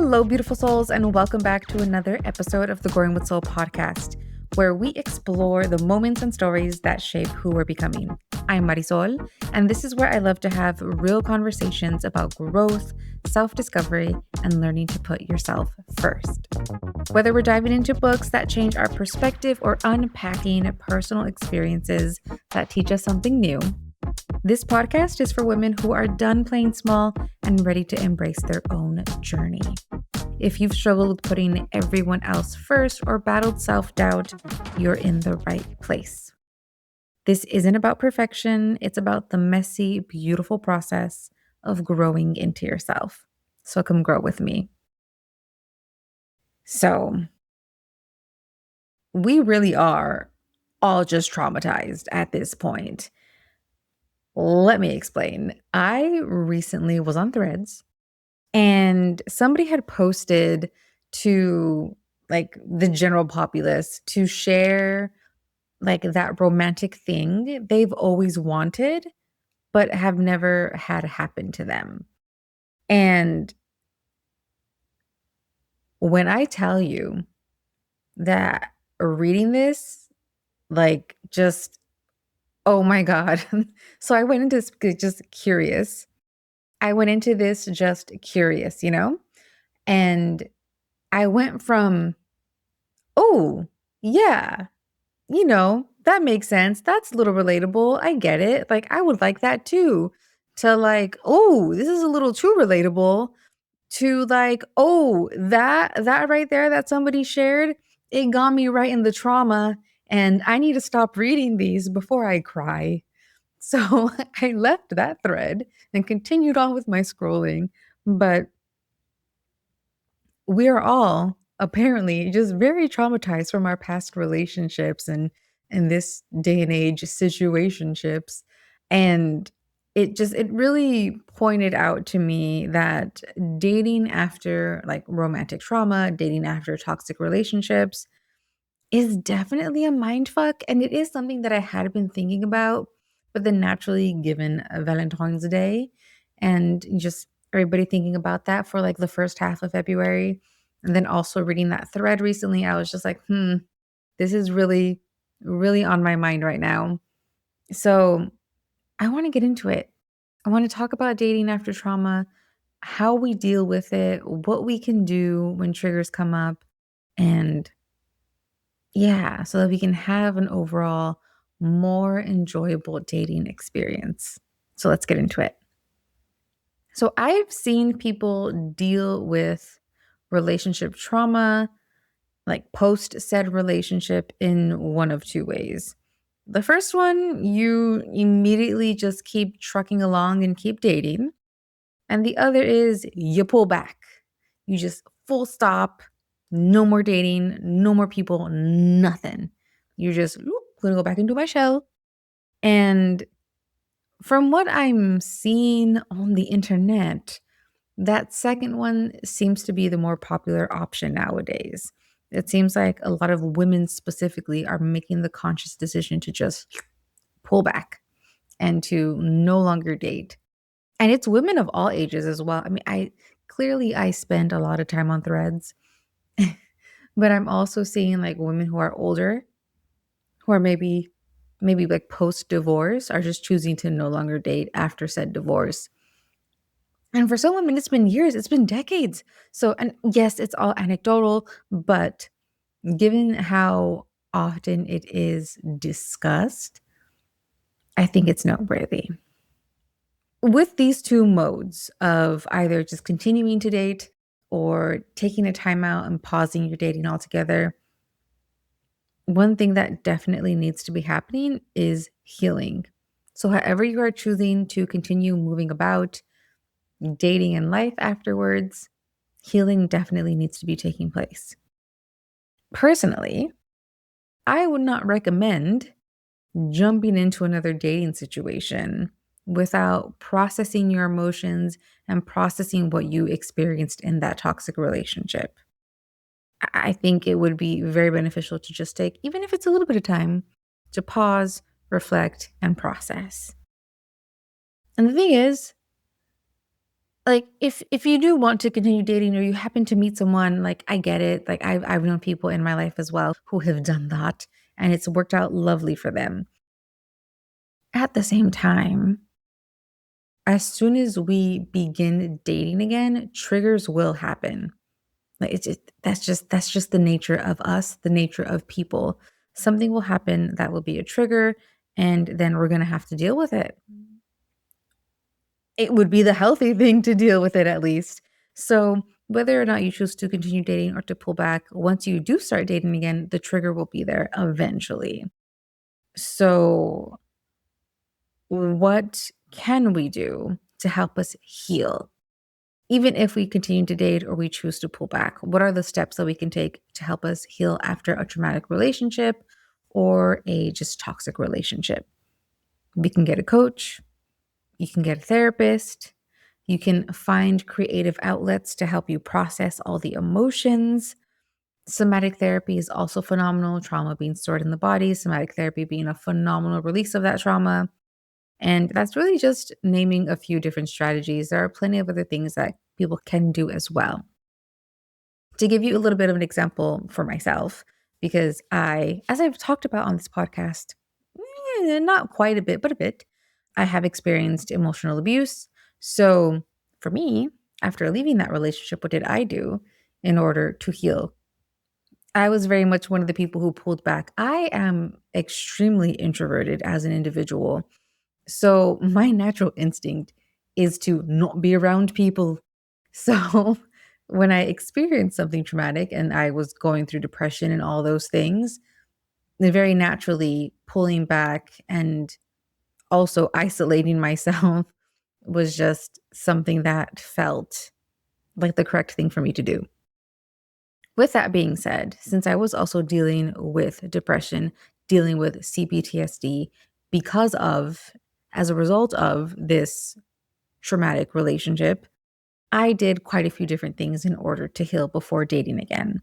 Hello, beautiful souls, and welcome back to another episode of the Growing with Soul podcast, where we explore the moments and stories that shape who we're becoming. I'm Marisol, and this is where I love to have real conversations about growth, self-discovery, and learning to put yourself first. Whether we're diving into books that change our perspective or unpacking personal experiences that teach us something new, this podcast is for women who are done playing small and ready to embrace their own journey. If you've struggled with putting everyone else first or battled self-doubt, you're in the right place. This isn't about perfection. It's about the messy, beautiful process of growing into yourself. So come grow with me. So we really are all just traumatized at this point. Let me explain. I recently was on Threads and somebody had posted to the general populace to share that romantic thing they've always wanted but have never had happen to them. And when I tell you that reading this, just, oh my God. So I went into this just curious. I went into this just curious, And I went from, oh, yeah, that makes sense. That's a little relatable. I get it. I would like that too. To oh, this is a little too relatable. To oh, that right there that somebody shared, it got me right in the trauma. And I need to stop reading these before I cry. So I left that thread and continued on with my scrolling. But we are all apparently just very traumatized from our past relationships and in this day and age situationships. And it really pointed out to me that dating after romantic trauma, dating after toxic relationships is definitely a mind fuck. And it is something that I had been thinking about, but then naturally given Valentine's Day and just everybody thinking about that for the first half of February. And then also reading that thread recently, I was just like, this is really, really on my mind right now. So I want to get into it. I want to talk about dating after trauma, how we deal with it, what we can do when triggers come up, and yeah, so that we can have an overall more enjoyable dating experience. So let's get into it. So I've seen people deal with relationship trauma, post said relationship, in one of two ways. The first one, you immediately just keep trucking along and keep dating. And the other is you pull back. You just full stop, no more dating, no more people, nothing. You're just gonna go back into my shell. And from what I'm seeing on the internet, that second one seems to be the more popular option nowadays. It seems like a lot of women specifically are making the conscious decision to just pull back and to no longer date. And it's women of all ages as well. I mean, I spend a lot of time on Threads, but I'm also seeing women who are older, who are maybe post divorce, are just choosing to no longer date after said divorce. And for some women, it's been years, it's been decades. So, and yes, it's all anecdotal, but given how often it is discussed, I think it's noteworthy. With these two modes of either just continuing to date or taking a time out and pausing your dating altogether, one thing that definitely needs to be happening is healing. So, however you are choosing to continue moving about, dating and life afterwards, healing definitely needs to be taking place. Personally, I would not recommend jumping into another dating situation without processing your emotions and processing what you experienced in that toxic relationship. I think it would be very beneficial to just take, even if it's a little bit of time, to pause, reflect, and process. And the thing is, Like, if you do want to continue dating or you happen to meet someone, like, I get it. Like, I've known people in my life as well who have done that, and it's worked out lovely for them. At the same time, as soon as we begin dating again, triggers will happen. Like, it's just that's just the nature of us, the nature of people. Something will happen that will be a trigger, and then we're gonna have to deal with it. It would be the healthy thing to deal with it at least. So, whether or not you choose to continue dating or to pull back, once you do start dating again, the trigger will be there eventually. So, what can we do to help us heal? Even if we continue to date or we choose to pull back, what are the steps that we can take to help us heal after a traumatic relationship or a just toxic relationship? We can get a coach, you can get a therapist, you can find creative outlets to help you process all the emotions. Somatic therapy is also phenomenal, trauma being stored in the body, somatic therapy being a phenomenal release of that trauma. And that's really just naming a few different strategies. There are plenty of other things that people can do as well. To give you a little bit of an example for myself, because as I've talked about on this podcast, not quite a bit, but a bit, I have experienced emotional abuse. So for me, after leaving that relationship, what did I do in order to heal? I was very much one of the people who pulled back. I am extremely introverted as an individual. So my natural instinct is to not be around people. So when I experienced something traumatic and I was going through depression and all those things, then very naturally pulling back and also isolating myself was just something that felt like the correct thing for me to do. With that being said, since I was also dealing with depression, dealing with CPTSD because of, as a result of this traumatic relationship, I did quite a few different things in order to heal before dating again.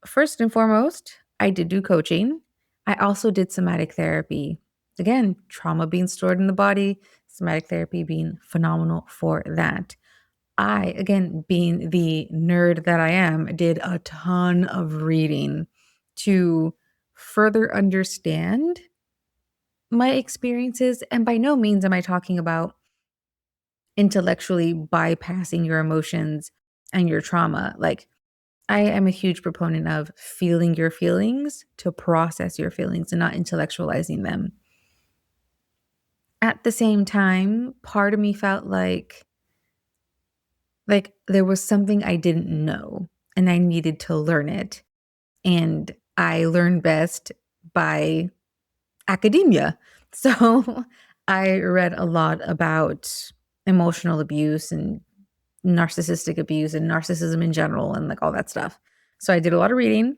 First and foremost, I did do coaching. I also did somatic therapy. Again, trauma being stored in the body, somatic therapy being phenomenal for that. I, again, being the nerd that I am, did a ton of reading to further understand my experiences. And by no means am I talking about intellectually bypassing your emotions and your trauma. Like, I am a huge proponent of feeling your feelings to process your feelings and not intellectualizing them. At the same time, part of me felt like there was something I didn't know and I needed to learn it. And I learn best by academia. So I read a lot about emotional abuse and narcissistic abuse and narcissism in general and like all that stuff. So I did a lot of reading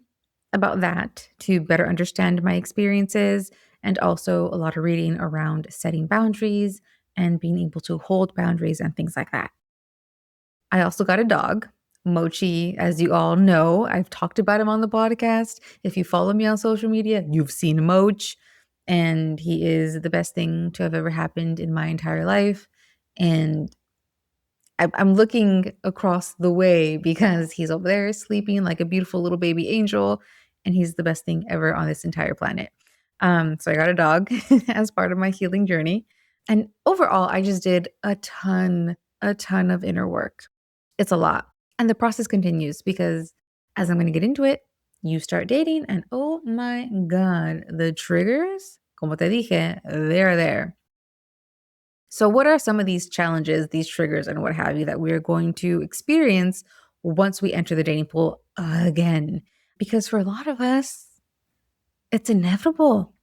about that to better understand my experiences and also a lot of reading around setting boundaries and being able to hold boundaries and things like that. I also got a dog, Mochi, as you all know. I've talked about him on the podcast. If you follow me on social media, you've seen Moch, and he is the best thing to have ever happened in my entire life. And I'm looking across the way because he's over there sleeping like a beautiful little baby angel, and he's the best thing ever on this entire planet. So I got a dog as part of my healing journey. And overall, I just did a ton of inner work. It's a lot. And the process continues because as I'm going to get into it, you start dating, and oh my God, the triggers, como te dije, they're there. So, what are some of these challenges, these triggers, and what have you that we're going to experience once we enter the dating pool again? Because for a lot of us, it's inevitable.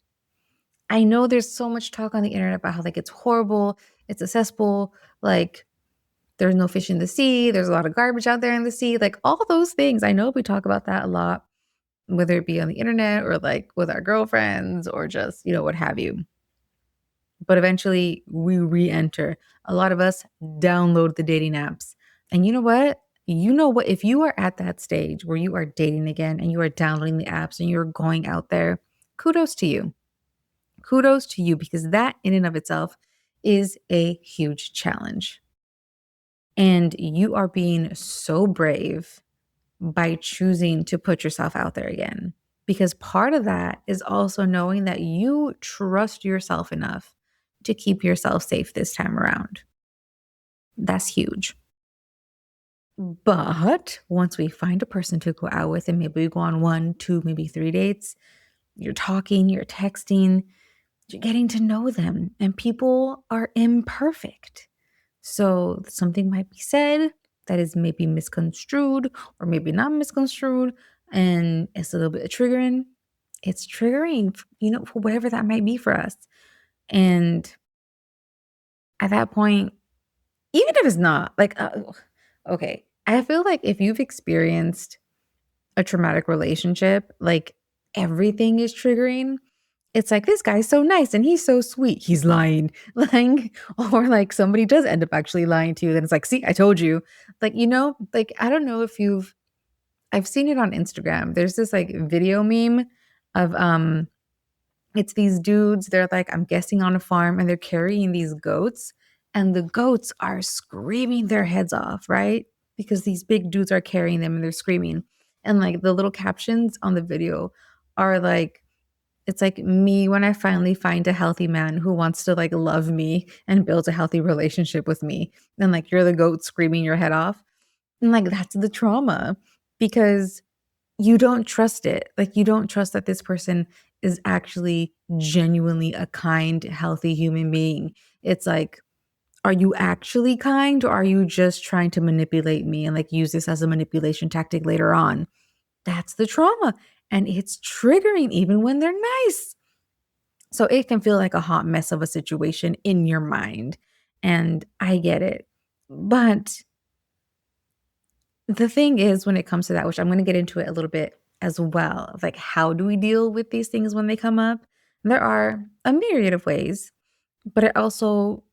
I know there's so much talk on the internet about how like it's horrible, it's a cesspool, like there's no fish in the sea, there's a lot of garbage out there in the sea, like all those things. I know we talk about that a lot, whether it be on the internet or like with our girlfriends or just, what have you. But eventually we re-enter. A lot of us download the dating apps. And you know what? If you are at that stage where you are dating again and you are downloading the apps and you're going out there, kudos to you. Kudos to you because that in and of itself is a huge challenge. And you are being so brave by choosing to put yourself out there again. Because part of that is also knowing that you trust yourself enough to keep yourself safe this time around. That's huge. But once we find a person to go out with, and maybe we go on one, two, maybe three dates, you're talking, you're texting, you're getting to know them, and people are imperfect. So something might be said that is maybe misconstrued or maybe not misconstrued, and it's a little bit triggering. It's triggering, for whatever that might be for us. And at that point, even if it's not okay, I feel like if you've experienced a traumatic relationship, like everything is triggering. It's like, this guy's so nice and he's so sweet. He's lying. Like, or like somebody does end up actually lying to you. Then it's like, see, I told you. Like, I don't know if I've seen it on Instagram. There's this like video meme of it's these dudes, they're like, I'm guessing on a farm, and they're carrying these goats, and the goats are screaming their heads off, right? Because these big dudes are carrying them and they're screaming. And like the little captions on the video are like, it's like me when I finally find a healthy man who wants to like love me and build a healthy relationship with me. And like you're the goat screaming your head off. And like that's the trauma because you don't trust it. Like, you don't trust that this person is actually genuinely a kind, healthy human being. It's like, are you actually kind or are you just trying to manipulate me and like use this as a manipulation tactic later on? That's the trauma. And it's triggering even when they're nice. So it can feel like a hot mess of a situation in your mind. And I get it. But the thing is, when it comes to that, which I'm going to get into it a little bit as well, of like how do we deal with these things when they come up? There are a myriad of ways, but I also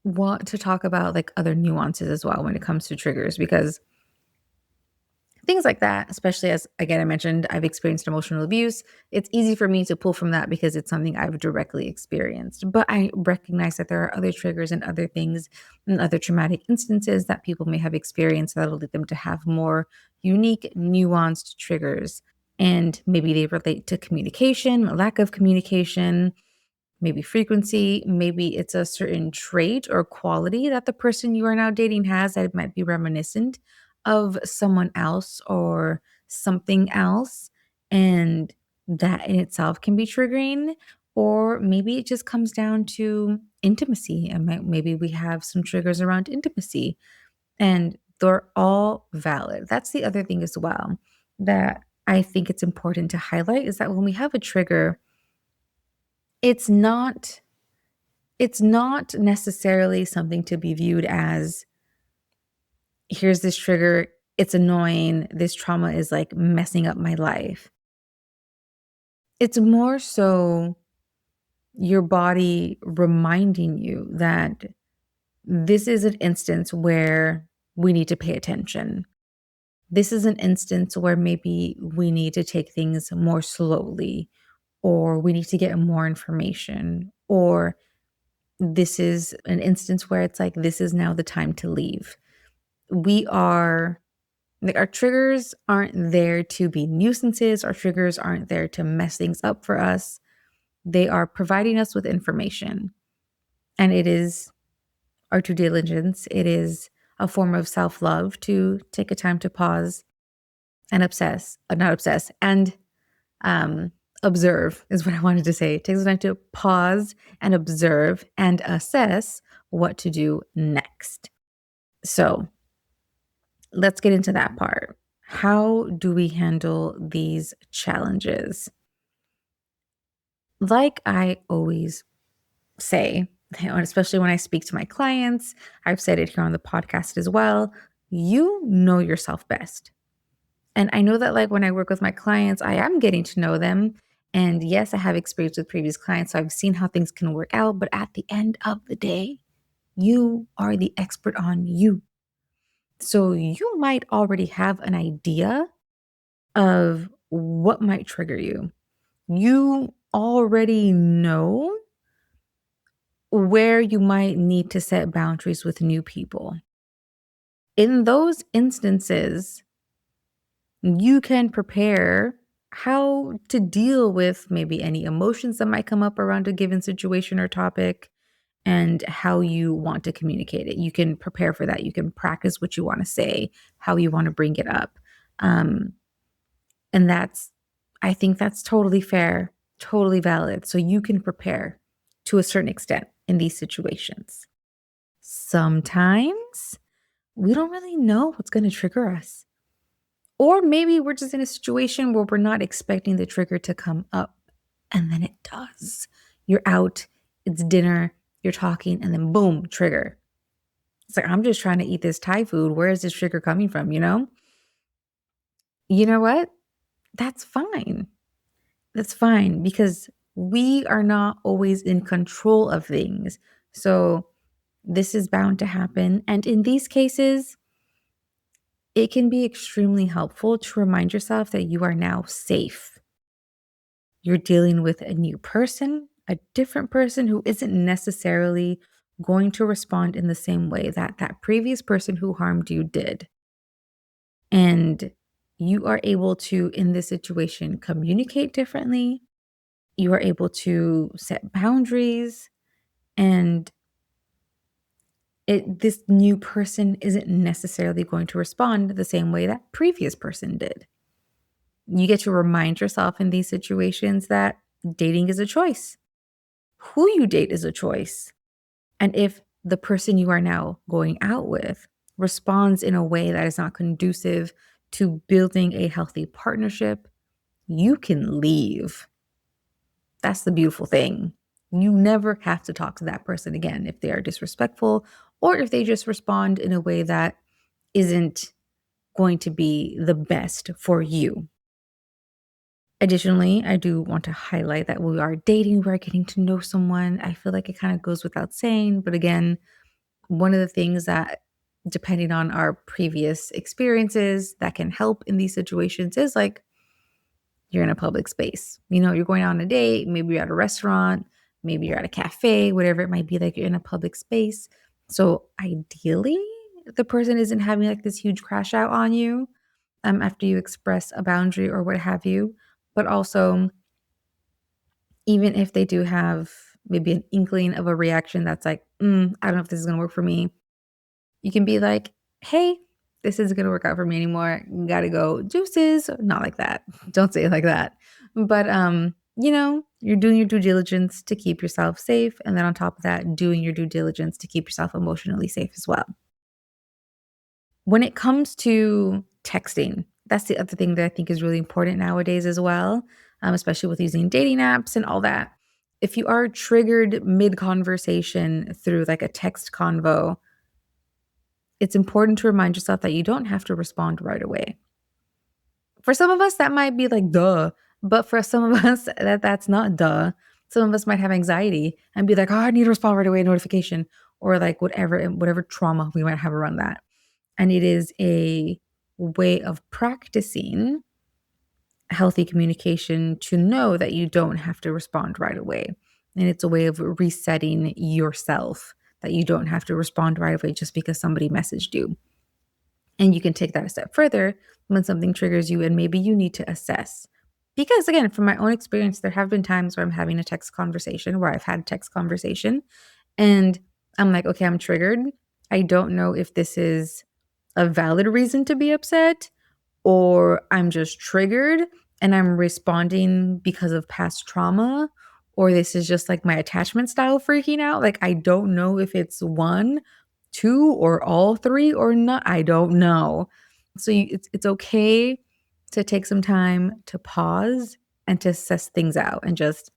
want to talk about like other nuances as well when it comes to triggers because things like that, especially as again I mentioned, I've experienced emotional abuse. It's easy for me to pull from that because it's something I've directly experienced. But I recognize that there are other triggers and other things and other traumatic instances that people may have experienced that'll lead them to have more unique, nuanced triggers. And maybe they relate to communication, lack of communication, maybe frequency, maybe it's a certain trait or quality that the person you are now dating has that it might be reminiscent of someone else or something else. And that in itself can be triggering. Or maybe it just comes down to intimacy. And maybe we have some triggers around intimacy, and they're all valid. That's the other thing as well that I think it's important to highlight is that when we have a trigger, it's not it's not necessarily something to be viewed as, "Here's this trigger, it's annoying, this trauma is, like, messing up my life." It's more so your body reminding you that this is an instance where we need to pay attention. This is an instance where maybe we need to take things more slowly, or we need to get more information, or this is an instance where it's like, this is now the time to leave. We are like, our triggers aren't there to be nuisances. Our triggers aren't there to mess things up for us. They are providing us with information. And it is our due diligence. It is a form of self love to take a time to pause and not obsess, and observe is what I wanted to say. It takes time to pause and observe and assess what to do next. So let's get into that part. How do we handle these challenges? Like I always say, especially when I speak to my clients, I've said it here on the podcast as well. You know yourself best. And I know that, like, when I work with my clients, I am getting to know them. And yes, I have experience with previous clients, so I've seen how things can work out. But at the end of the day, you are the expert on you. So you might already have an idea of what might trigger you. You already know where you might need to set boundaries with new people. In those instances, you can prepare how to deal with maybe any emotions that might come up around a given situation or topic and how you want to communicate it. You can prepare for that. You can practice what you want to say, how you want to bring it up. Um, and I think that's totally fair, totally valid. So you can prepare to a certain extent in these situations. Sometimes we don't really know what's going to trigger us. Or maybe we're just in a situation where we're not expecting the trigger to come up, and then it does. You're out, it's dinner, you're talking, and then boom, trigger. It's like, I'm just trying to eat this Thai food. Where is this trigger coming from? You know? You know what? That's fine. That's fine because we are not always in control of things. So this is bound to happen. And in these cases, it can be extremely helpful to remind yourself that you are now safe. You're dealing with a new person, a different person who isn't necessarily going to respond in the same way that that previous person who harmed you did. And you are able to, in this situation, communicate differently. You are able to set boundaries, and this new person isn't necessarily going to respond the same way that previous person did. You get to remind yourself in these situations that dating is a choice. Who you date is a choice. And if the person you are now going out with responds in a way that is not conducive to building a healthy partnership, you can leave. That's the beautiful thing. You never have to talk to that person again if they are disrespectful or if they just respond in a way that isn't going to be the best for you. Additionally, I do want to highlight that when we are dating, we're getting to know someone. I feel like it kind of goes without saying, but again, one of the things that, depending on our previous experiences, that can help in these situations is like you're in a public space. You know, you're going on a date, maybe you're at a restaurant, maybe you're at a cafe, whatever it might be, like you're in a public space. So ideally, the person isn't having like this huge crash out on you after you express a boundary or what have you. But also, even if they do have maybe an inkling of a reaction that's like, I don't know if this is going to work for me, you can be like, hey, this isn't going to work out for me anymore. Gotta go. Deuces. Not like that. Don't say it like that. But, you're doing your due diligence to keep yourself safe. And then on top of that, doing your due diligence to keep yourself emotionally safe as well. When it comes to texting, that's the other thing that I think is really important nowadays as well, especially with using dating apps and all that. If you are triggered mid conversation through like a text convo, it's important to remind yourself that you don't have to respond right away. For some of us, that might be like, duh. But for some of us, that's not duh. Some of us might have anxiety and be like, oh, I need to respond right away, notification, or like whatever trauma we might have around that. And it is a way of practicing healthy communication to know that you don't have to respond right away. And it's a way of resetting yourself that you don't have to respond right away just because somebody messaged you. And you can take that a step further when something triggers you and maybe you need to assess. Because again, from my own experience, there have been times where I'm having a text conversation, where I've had a text conversation, and I'm like, okay, I'm triggered. I don't know if this is a valid reason to be upset or I'm just triggered and I'm responding because of past trauma, or this is just like my attachment style freaking out. Like, I don't know if it's one, two, or all three or not. I don't know. So it's okay to take some time to pause and to assess things out and just,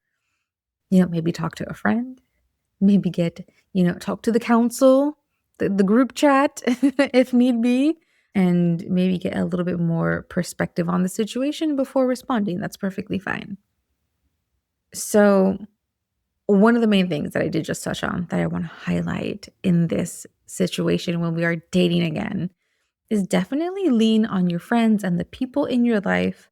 maybe talk to a friend, maybe talk to the council, the group chat if need be, and maybe get a little bit more perspective on the situation before responding. That's perfectly fine. So, one of the main things that I did just touch on that I want to highlight in this situation when we are dating again is definitely lean on your friends and the people in your life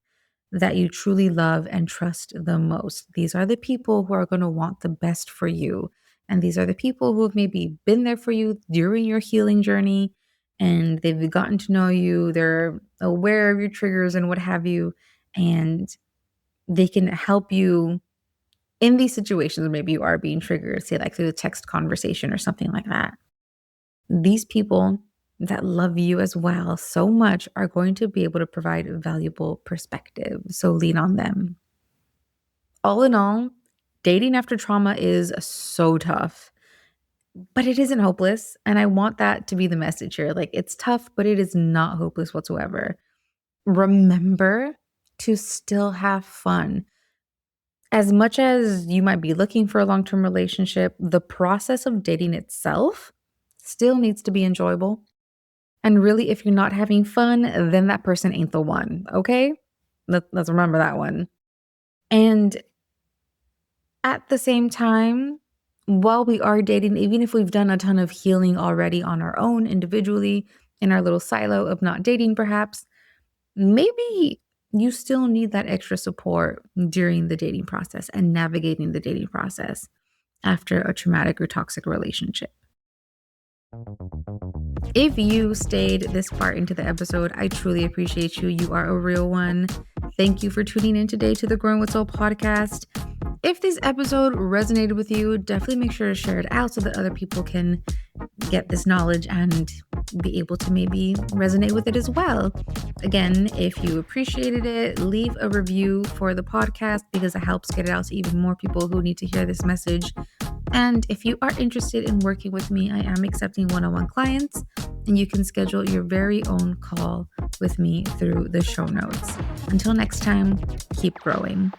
that you truly love and trust the most. These are the people who are going to want the best for you. And these are the people who have maybe been there for you during your healing journey and they've gotten to know you, they're aware of your triggers and what have you, and they can help you in these situations where maybe you are being triggered, say like through a text conversation or something like that. These people that love you as well so much are going to be able to provide valuable perspective. So lean on them. All in all, dating after trauma is so tough, but it isn't hopeless. And I want that to be the message here. Like, it's tough, but it is not hopeless whatsoever. Remember to still have fun. As much as you might be looking for a long term relationship, the process of dating itself still needs to be enjoyable. And really, if you're not having fun, then that person ain't the one. Okay? Let's remember that one. And at the same time, while we are dating, even if we've done a ton of healing already on our own individually in our little silo of not dating, perhaps, maybe you still need that extra support during the dating process and navigating the dating process after a traumatic or toxic relationship. If you stayed this far into the episode, I truly appreciate you. You are a real one. Thank you for tuning in today to the Growing with Soul podcast. If this episode resonated with you, definitely make sure to share it out so that other people can get this knowledge and be able to maybe resonate with it as well. Again, if you appreciated it, leave a review for the podcast because it helps get it out to even more people who need to hear this message. And if you are interested in working with me, I am accepting one-on-one clients, and you can schedule your very own call with me through the show notes. Until next time, keep growing.